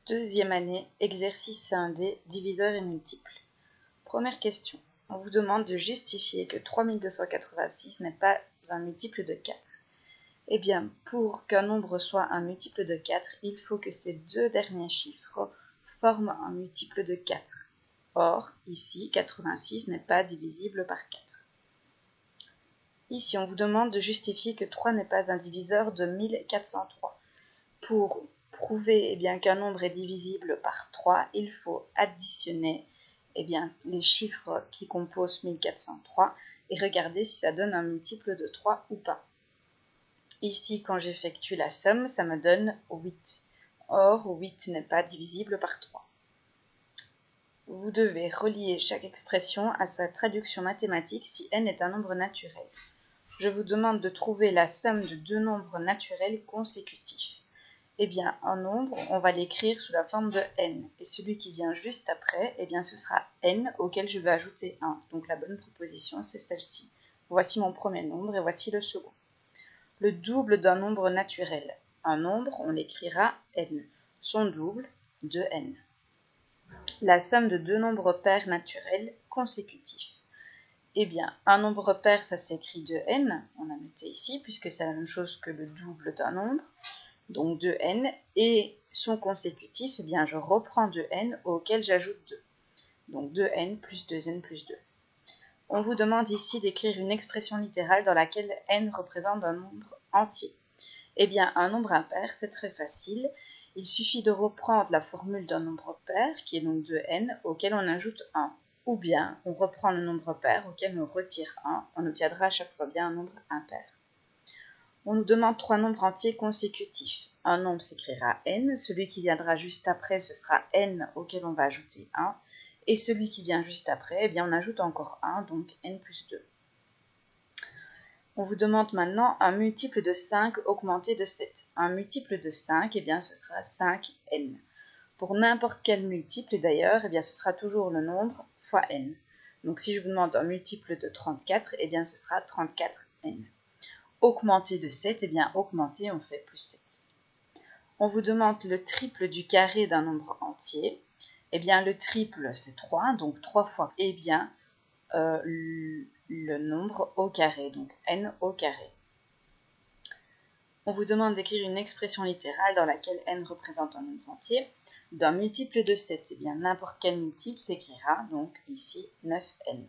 Deuxième année, exercice C1D, diviseur et multiple. Première question. On vous demande de justifier que 3286 n'est pas un multiple de 4. Eh bien, pour qu'un nombre soit un multiple de 4, il faut que ces deux derniers chiffres forment un multiple de 4. Or, ici, 86 n'est pas divisible par 4. Ici, on vous demande de justifier que 3 n'est pas un diviseur de 1403. Pour prouver qu'un nombre est divisible par 3, il faut additionner les chiffres qui composent 1403 et regarder si ça donne un multiple de 3 ou pas. Ici, quand j'effectue la somme, ça me donne 8. Or, 8 n'est pas divisible par 3. Vous devez relier chaque expression à sa traduction mathématique si n est un nombre naturel. Je vous demande de trouver la somme de deux nombres naturels consécutifs. Un nombre, on va l'écrire sous la forme de n. Et celui qui vient juste après, ce sera n auquel je vais ajouter 1. Donc la bonne proposition, c'est celle-ci. Voici mon premier nombre et voici le second. Le double d'un nombre naturel. Un nombre, on l'écrira n. Son double, 2n. La somme de deux nombres pairs naturels consécutifs. Un nombre pair, ça s'écrit 2n. On a noté ici, puisque c'est la même chose que le double d'un nombre. Donc 2n, et son consécutif, je reprends 2n auquel j'ajoute 2. Donc 2n plus 2n plus 2. On vous demande ici d'écrire une expression littérale dans laquelle n représente un nombre entier. Un nombre impair, c'est très facile. Il suffit de reprendre la formule d'un nombre pair, qui est donc 2n, auquel on ajoute 1. Ou bien, on reprend le nombre pair auquel on retire 1. On obtiendra à chaque fois bien un nombre impair. On nous demande trois nombres entiers consécutifs. Un nombre s'écrira n, celui qui viendra juste après, ce sera n auquel on va ajouter 1, et celui qui vient juste après, on ajoute encore 1, donc n plus 2. On vous demande maintenant un multiple de 5 augmenté de 7. Un multiple de 5, ce sera 5n. Pour n'importe quel multiple, d'ailleurs, ce sera toujours le nombre fois n. Donc si je vous demande un multiple de 34, ce sera 34n. Augmenté de 7, augmenté, on fait plus 7. On vous demande le triple du carré d'un nombre entier. Le triple, c'est 3, donc 3 fois, le nombre au carré, donc n au carré. On vous demande d'écrire une expression littérale dans laquelle n représente un nombre entier. D'un multiple de 7, n'importe quel multiple s'écrira, donc ici, 9n.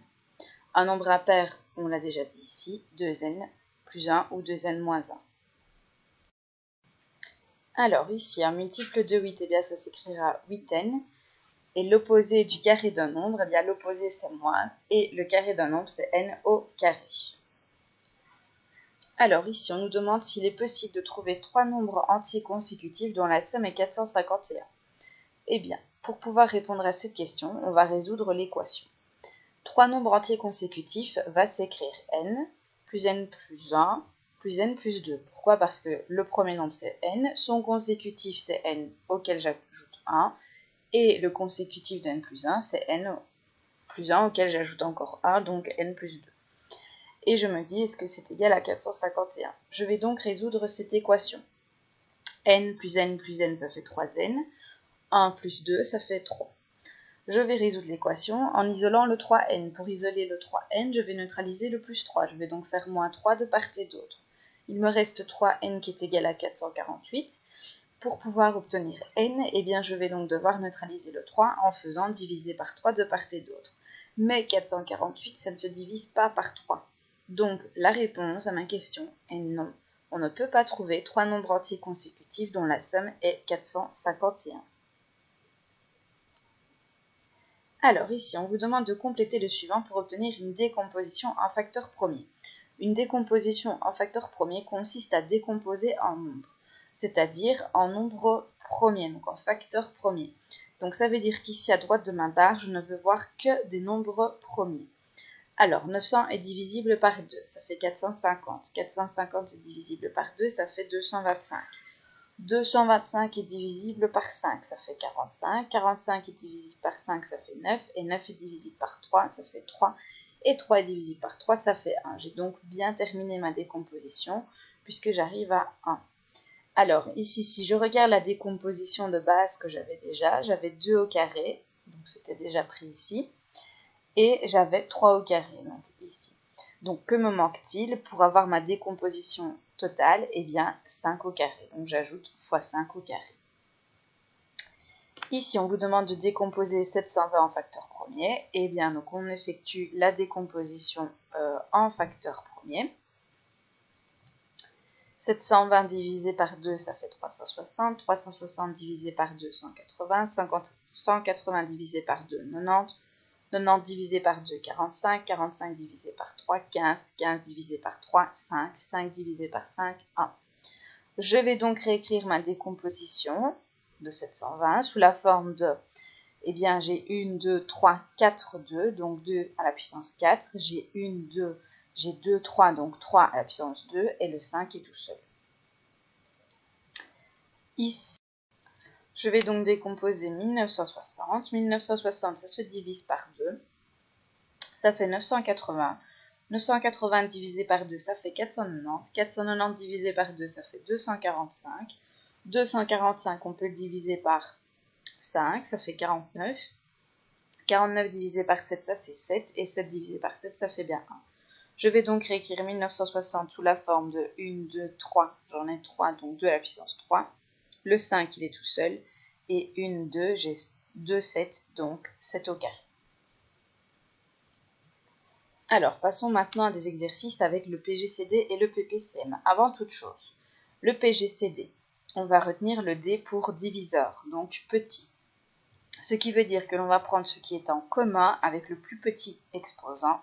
Un nombre impair, on l'a déjà dit ici, 2n plus 1 ou 2n moins 1. Alors ici, un multiple de 8, ça s'écrira 8n. Et l'opposé du carré d'un nombre, l'opposé c'est moins, et le carré d'un nombre c'est n au carré. Alors ici, on nous demande s'il est possible de trouver trois nombres entiers consécutifs dont la somme est 451. Pour pouvoir répondre à cette question, on va résoudre l'équation. Trois nombres entiers consécutifs va s'écrire n plus 1 plus n plus 2. Pourquoi? Parce que le premier nombre c'est n, son consécutif c'est n auquel j'ajoute 1, et le consécutif de n plus 1 c'est n plus 1 auquel j'ajoute encore 1, donc n plus 2. Et je me dis, est-ce que c'est égal à 451? Je vais donc résoudre cette équation. N, ça fait 3n. 1 plus 2, ça fait 3. Je vais résoudre l'équation en isolant le 3n. Pour isoler le 3n, je vais neutraliser le plus 3. Je vais donc faire moins 3 de part et d'autre. Il me reste 3n qui est égal à 448. Pour pouvoir obtenir n, je vais donc devoir neutraliser le 3 en faisant diviser par 3 de part et d'autre. Mais 448, ça ne se divise pas par 3. Donc, la réponse à ma question est non. On ne peut pas trouver trois nombres entiers consécutifs dont la somme est 451. Alors ici, on vous demande de compléter le suivant pour obtenir une décomposition en facteur premier. Une décomposition en facteur premier consiste à décomposer en nombre, c'est-à-dire en nombre premier, donc en facteur premier. Donc ça veut dire qu'ici, à droite de ma barre, je ne veux voir que des nombres premiers. Alors, 900 est divisible par 2, ça fait 450. 450 est divisible par 2, ça fait 225. 225 est divisible par 5, ça fait 45. 45 est divisible par 5, ça fait 9. Et 9 est divisible par 3, ça fait 3. Et 3 est divisible par 3, ça fait 1. J'ai donc bien terminé ma décomposition puisque j'arrive à 1. Alors, ici, si je regarde la décomposition de base que j'avais déjà, j'avais 2 au carré, donc c'était déjà pris ici, et j'avais 3 au carré, donc ici. Donc, que me manque-t-il pour avoir ma décomposition totale? Eh bien, 5 au carré, donc j'ajoute x 5 au carré. Ici, on vous demande de décomposer 720 en facteur premier. Eh bien, donc on effectue la décomposition en facteur premier. 720 divisé par 2, ça fait 360. 360 divisé par 2, 180. 180 divisé par 2, 90. 90 divisé par 2, 45. 45 divisé par 3, 15. 15 divisé par 3, 5. 5 divisé par 5, 1. Je vais donc réécrire ma décomposition de 720 sous la forme de, eh bien, j'ai 1, 2, 3, 4, 2, donc 2 à la puissance 4. J'ai 1, 2, j'ai 2, 3, donc 3 à la puissance 2, et le 5 est tout seul. Ici, je vais donc décomposer 1960. 1960, ça se divise par 2. Ça fait 980. 980 divisé par 2, ça fait 490. 490 divisé par 2, ça fait 245. 245, on peut le diviser par 5, ça fait 49. 49 divisé par 7, ça fait 7. Et 7 divisé par 7, ça fait bien 1. Je vais donc réécrire 1960 sous la forme de 1, 2, 3. J'en ai 3, donc 2 à la puissance 3. Le 5, il est tout seul. Et 1, 2, j'ai 2, 7, donc 7 au carré. Alors, passons maintenant à des exercices avec le PGCD et le PPCM. Avant toute chose, le PGCD, on va retenir le D pour diviseur, donc petit. Ce qui veut dire que l'on va prendre ce qui est en commun avec le plus petit exposant.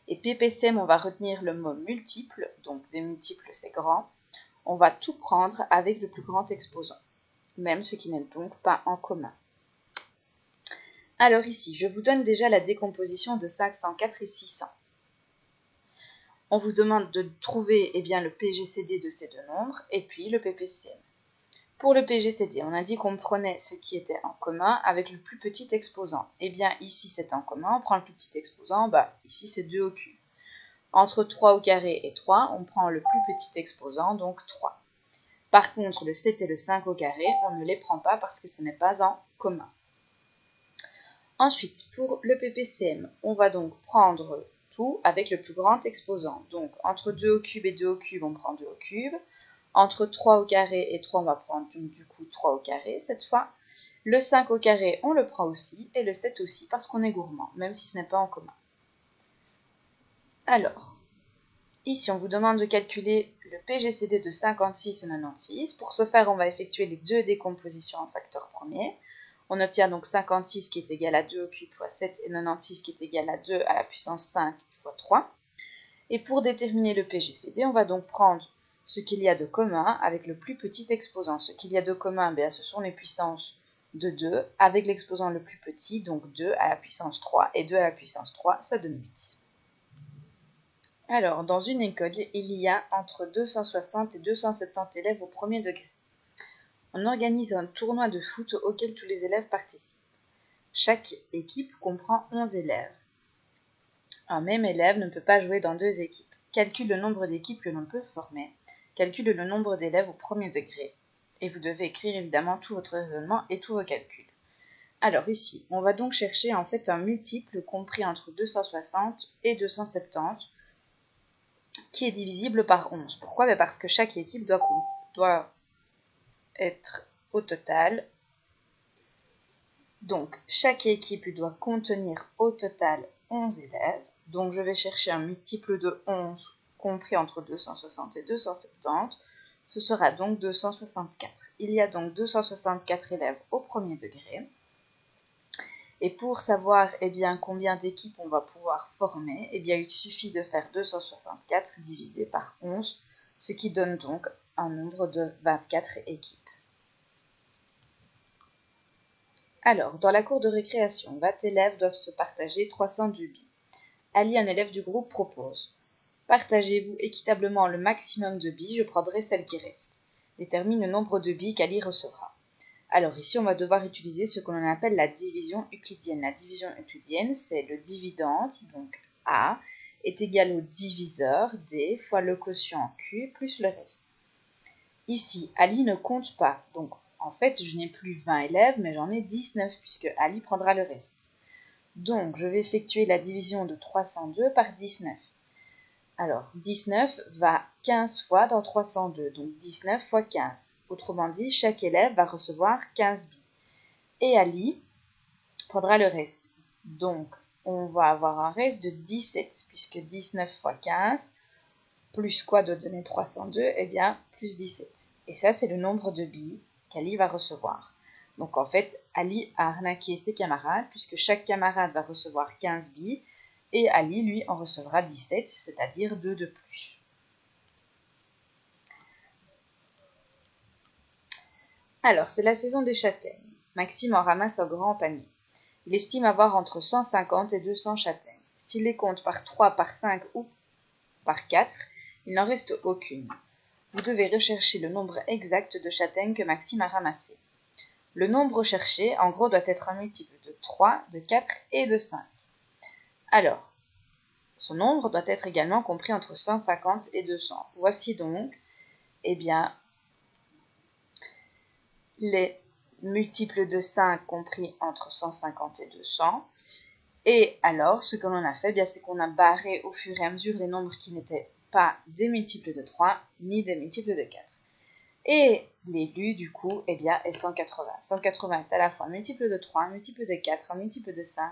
Et PPCM, on va retenir le mot multiple, donc des multiples c'est grand. On va tout prendre avec le plus grand exposant, même ce qui n'est donc pas en commun. Alors ici, je vous donne déjà la décomposition de 504 et 600. On vous demande de trouver le PGCD de ces deux nombres et puis le PPCM. Pour le PGCD, on a dit qu'on prenait ce qui était en commun avec le plus petit exposant. Eh bien, ici, c'est en commun. On prend le plus petit exposant. Ici, c'est 2 au cube. Entre 3 au carré et 3, on prend le plus petit exposant, donc 3. Par contre, le 7 et le 5 au carré, on ne les prend pas parce que ce n'est pas en commun. Ensuite, pour le PPCM, on va donc prendre tout avec le plus grand exposant. Donc, entre 2 au cube et 2 au cube, on prend 2 au cube. Entre 3 au carré et 3, on va prendre donc, du coup 3 au carré cette fois. Le 5 au carré, on le prend aussi. Et le 7 aussi parce qu'on est gourmand, même si ce n'est pas en commun. Alors, ici, on vous demande de calculer le PGCD de 56 et 96. Pour ce faire, on va effectuer les deux décompositions en facteur premier. On obtient donc 56 qui est égal à 2 au cube fois 7 et 96 qui est égal à 2 à la puissance 5 fois 3. Et pour déterminer le PGCD, on va donc prendre ce qu'il y a de commun avec le plus petit exposant. Ce qu'il y a de commun, ce sont les puissances de 2 avec l'exposant le plus petit, donc 2 à la puissance 3. Et 2 à la puissance 3, ça donne 8. Alors, dans une école, il y a entre 260 et 270 élèves au premier degré. On organise un tournoi de foot auquel tous les élèves participent. Chaque équipe comprend 11 élèves. Un même élève ne peut pas jouer dans 2 équipes. Calcule le nombre d'équipes que l'on peut former. Calcule le nombre d'élèves au premier degré. Et vous devez écrire évidemment tout votre raisonnement et tous vos calculs. Alors ici, on va donc chercher en fait un multiple compris entre 260 et 270 qui est divisible par 11. Pourquoi? Parce que chaque équipe doit être au total. Donc, chaque équipe doit contenir au total 11 élèves. Donc, je vais chercher un multiple de 11 compris entre 260 et 270. Ce sera donc 264. Il y a donc 264 élèves au premier degré. Et pour savoir combien d'équipes on va pouvoir former, il suffit de faire 264 divisé par 11, ce qui donne donc un nombre de 24 équipes. Alors, dans la cour de récréation, 20 élèves doivent se partager 302 billes. Ali, un élève du groupe, propose « Partagez-vous équitablement le maximum de billes, je prendrai celle qui reste. Détermine le nombre de billes qu'Ali recevra. » Alors ici, on va devoir utiliser ce que l'on appelle la division euclidienne. La division euclidienne, c'est le dividende, donc A, est égal au diviseur, D, fois le quotient Q, plus le reste. Ici, Ali ne compte pas, donc en fait, je n'ai plus 20 élèves, mais j'en ai 19, puisque Ali prendra le reste. Donc, je vais effectuer la division de 302 par 19. Alors, 19 va 15 fois dans 302, donc 19 fois 15. Autrement dit, chaque élève va recevoir 15 billes. Et Ali prendra le reste. Donc, on va avoir un reste de 17, puisque 19 fois 15, plus quoi doit donner 302? Eh bien, plus 17. Et ça, c'est le nombre de billes qu'Ali va recevoir. Donc, en fait, Ali a arnaqué ses camarades, puisque chaque camarade va recevoir 15 billes, et Ali, lui, en recevra 17, c'est-à-dire 2 de plus. Alors, c'est la saison des châtaignes. Maxime en ramasse un grand panier. Il estime avoir entre 150 et 200 châtaignes. S'il les compte par 3, par 5 ou par 4, il n'en reste aucune. Vous devez rechercher le nombre exact de châtaignes que Maxime a ramassées. Le nombre recherché, en gros, doit être un multiple de 3, de 4 et de 5. Alors, son nombre doit être également compris entre 150 et 200. Voici donc, eh bien, les multiples de 5 compris entre 150 et 200. Et alors, ce que l'on a fait, c'est qu'on a barré au fur et à mesure les nombres qui n'étaient pas des multiples de 3 ni des multiples de 4. Et l'élu, du coup, est 180. 180 est à la fois un multiple de 3, un multiple de 4, un multiple de 5,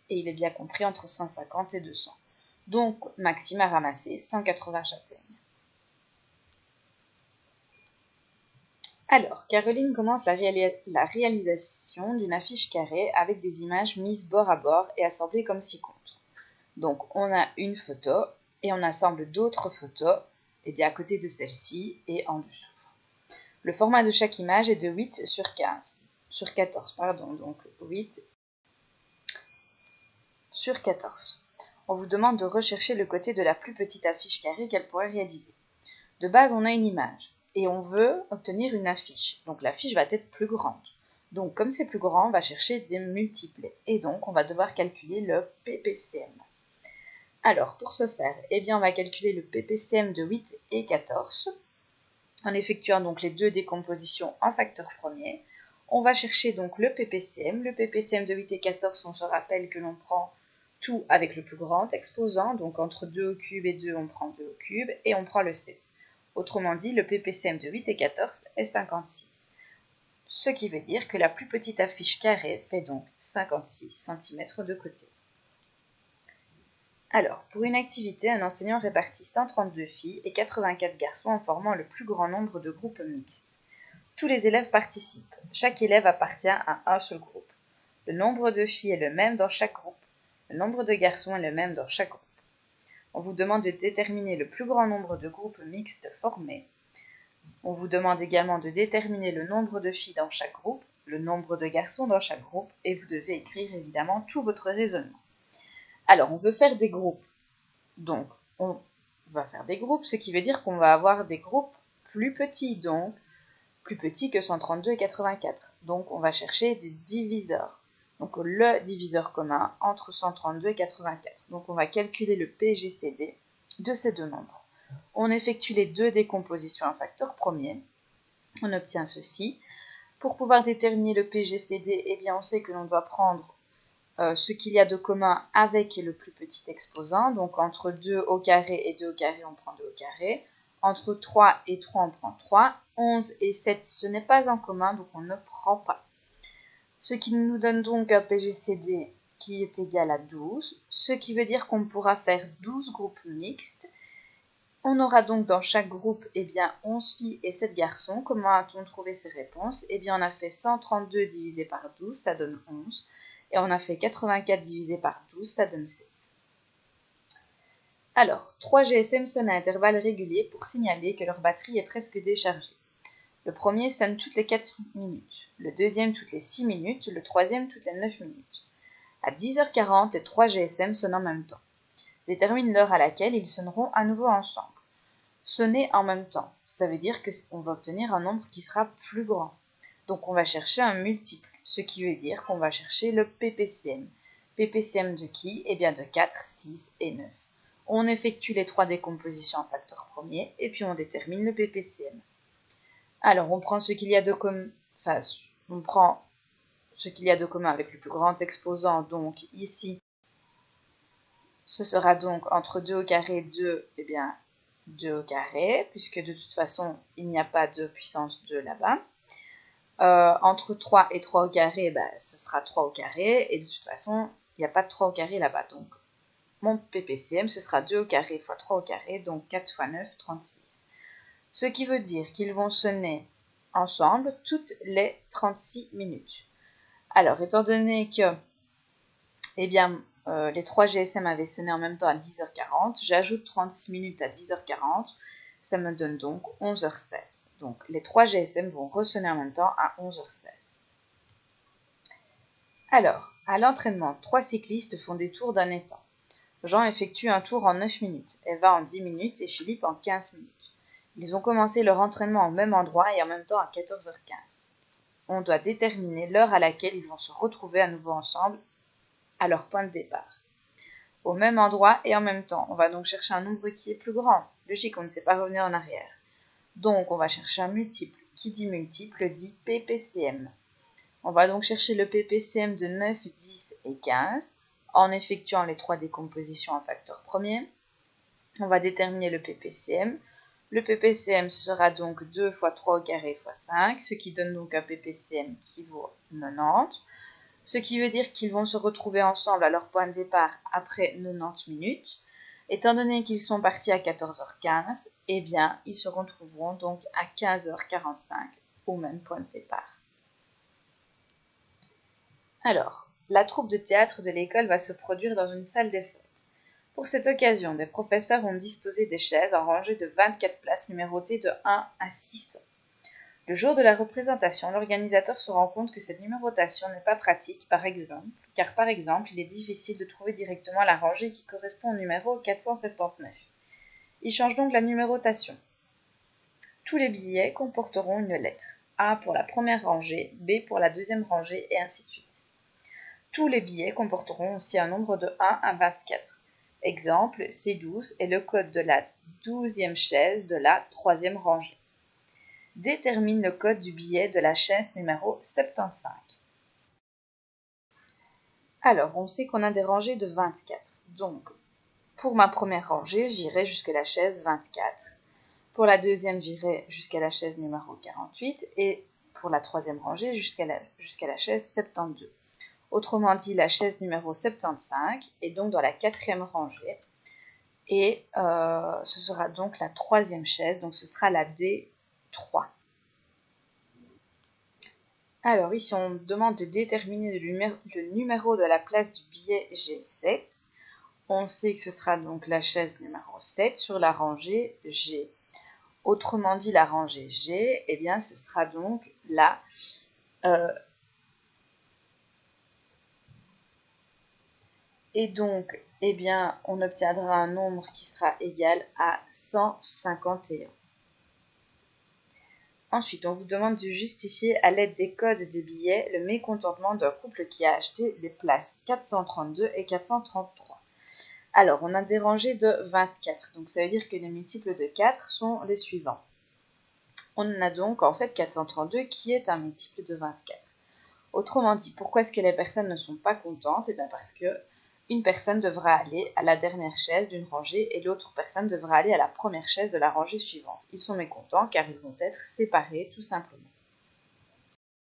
et il est bien compris entre 150 et 200. Donc, Maxime a ramassé 180 châtaignes. Alors, Caroline commence la réalisation d'une affiche carrée avec des images mises bord à bord et assemblées comme ci-contre. Donc, on a une photo et on assemble d'autres photos à côté de celle-ci et en dessous. Le format de chaque image est de 8 sur 14, donc 8 sur 14. On vous demande de rechercher le côté de la plus petite affiche carrée qu'elle pourrait réaliser. De base, on a une image et on veut obtenir une affiche. Donc l'affiche va être plus grande. Donc comme c'est plus grand, on va chercher des multiples et donc on va devoir calculer le PPCM. Alors pour ce faire, on va calculer le PPCM de 8 et 14 en effectuant donc les deux décompositions en facteur premier. On va chercher donc le PPCM. Le PPCM de 8 et 14, on se rappelle que l'on prend tout avec le plus grand exposant, donc entre 2 au cube et 2, on prend 2 au cube, et on prend le 7. Autrement dit, le PPCM de 8 et 14 est 56. Ce qui veut dire que la plus petite affiche carrée fait donc 56 cm de côté. Alors, pour une activité, un enseignant répartit 132 filles et 84 garçons en formant le plus grand nombre de groupes mixtes. Tous les élèves participent. Chaque élève appartient à un seul groupe. Le nombre de filles est le même dans chaque groupe. Le nombre de garçons est le même dans chaque groupe. On vous demande de déterminer le plus grand nombre de groupes mixtes formés. On vous demande également de déterminer le nombre de filles dans chaque groupe, le nombre de garçons dans chaque groupe, et vous devez écrire évidemment tout votre raisonnement. Alors, on veut faire des groupes. Donc, on va faire des groupes, ce qui veut dire qu'on va avoir des groupes plus petits, donc plus petits que 132 et 84. Donc, on va chercher des diviseurs. Donc, le diviseur commun entre 132 et 84. Donc, on va calculer le PGCD de ces deux nombres. On effectue les deux décompositions en facteur premier. On obtient ceci. Pour pouvoir déterminer le PGCD, on sait que l'on doit prendre ce qu'il y a de commun avec le plus petit exposant. Donc, entre 2 au carré et 2 au carré, on prend 2 au carré. Entre 3 et 3, on prend 3. 11 et 7, ce n'est pas en commun, donc on ne prend pas. Ce qui nous donne donc un PGCD qui est égal à 12, ce qui veut dire qu'on pourra faire 12 groupes mixtes. On aura donc dans chaque groupe 11 filles et 7 garçons. Comment a-t-on trouvé ces réponses? On a fait 132 divisé par 12, ça donne 11. Et on a fait 84 divisé par 12, ça donne 7. Alors, 3 GSM sonnent à intervalles réguliers pour signaler que leur batterie est presque déchargée. Le premier sonne toutes les 4 minutes, le deuxième toutes les 6 minutes, le troisième toutes les 9 minutes. À 10h40, les 3 GSM sonnent en même temps. Détermine l'heure à laquelle ils sonneront à nouveau ensemble. Sonner en même temps, ça veut dire qu'on va obtenir un nombre qui sera plus grand. Donc on va chercher un multiple, ce qui veut dire qu'on va chercher le PPCM. PPCM de qui? De 4, 6 et 9. On effectue les 3 décompositions en facteur premier et puis on détermine le PPCM. Alors, on prend ce qu'il y a de commun, enfin, on prend ce qu'il y a de commun avec le plus grand exposant, donc ici, ce sera donc entre 2 au carré 2, eh bien 2 au carré, puisque de toute façon, il n'y a pas de puissance 2 là-bas. Entre 3 et 3 au carré, ce sera 3 au carré, et de toute façon, il n'y a pas de 3 au carré là-bas. Donc, mon PPCM, ce sera 2 au carré fois 3 au carré, donc 4 fois 9, 36. Ce qui veut dire qu'ils vont sonner ensemble toutes les 36 minutes. Alors, étant donné que eh bien, les 3 GSM avaient sonné en même temps à 10h40, j'ajoute 36 minutes à 10h40, ça me donne donc 11h16. Donc, les 3 GSM vont ressonner en même temps à 11h16. Alors, à l'entraînement, 3 cyclistes font des tours d'un étang. Jean effectue un tour en 9 minutes, Eva en 10 minutes et Philippe en 15 minutes. Ils ont commencé leur entraînement au même endroit et en même temps à 14h15. On doit déterminer l'heure à laquelle ils vont se retrouver à nouveau ensemble à leur point de départ. Au même endroit et en même temps. On va donc chercher un nombre qui est plus grand. Logique, on ne sait pas revenir en arrière. Donc, on va chercher un multiple. Qui dit multiple dit PPCM. On va donc chercher le PPCM de 9, 10 et 15 en effectuant les 3 décompositions en facteur premier. On va déterminer le PPCM. Le PPCM sera donc 2 fois 3 au carré fois 5, ce qui donne donc un PPCM qui vaut 90. Ce qui veut dire qu'ils vont se retrouver ensemble à leur point de départ après 90 minutes. Étant donné qu'ils sont partis à 14h15, eh bien, ils se retrouveront donc à 15h45 au même point de départ. Alors, la troupe de théâtre de l'école va se produire dans une salle des fêtes. Pour cette occasion, des professeurs ont disposé des chaises en rangée de 24 places numérotées de 1 à 600. Le jour de la représentation, l'organisateur se rend compte que cette numérotation n'est pas pratique, car par exemple, il est difficile de trouver directement la rangée qui correspond au numéro 479. Il change donc la numérotation. Tous les billets comporteront une lettre, A pour la première rangée, B pour la deuxième rangée, et ainsi de suite. Tous les billets comporteront aussi un nombre de 1 à 24. Exemple, C12 est le code de la 12e chaise de la 3e rangée. Détermine le code du billet de la chaise numéro 75. Alors, on sait qu'on a des rangées de 24. Donc, pour ma première rangée, j'irai jusqu'à la chaise 24. Pour la deuxième, j'irai jusqu'à la chaise numéro 48. Et pour la troisième rangée, jusqu'à la chaise 72. Autrement dit, la chaise numéro 75 est donc dans la quatrième rangée. Et ce sera donc la troisième chaise, donc ce sera la D3. Alors ici, on demande de déterminer le numéro de la place du billet G7. On sait que ce sera donc la chaise numéro 7 sur la rangée G. Autrement dit, la rangée G, eh bien, ce sera donc la et donc, eh bien, on obtiendra un nombre qui sera égal à 151. Ensuite, on vous demande de justifier à l'aide des codes des billets le mécontentement d'un couple qui a acheté les places 432 et 433. Alors, on a des rangées de 24, donc ça veut dire que les multiples de 4 sont les suivants. On a donc en fait 432 qui est un multiple de 24. Autrement dit, pourquoi est-ce que les personnes ne sont pas contentes? Eh bien parce que une personne devra aller à la dernière chaise d'une rangée et l'autre personne devra aller à la première chaise de la rangée suivante. Ils sont mécontents car ils vont être séparés tout simplement.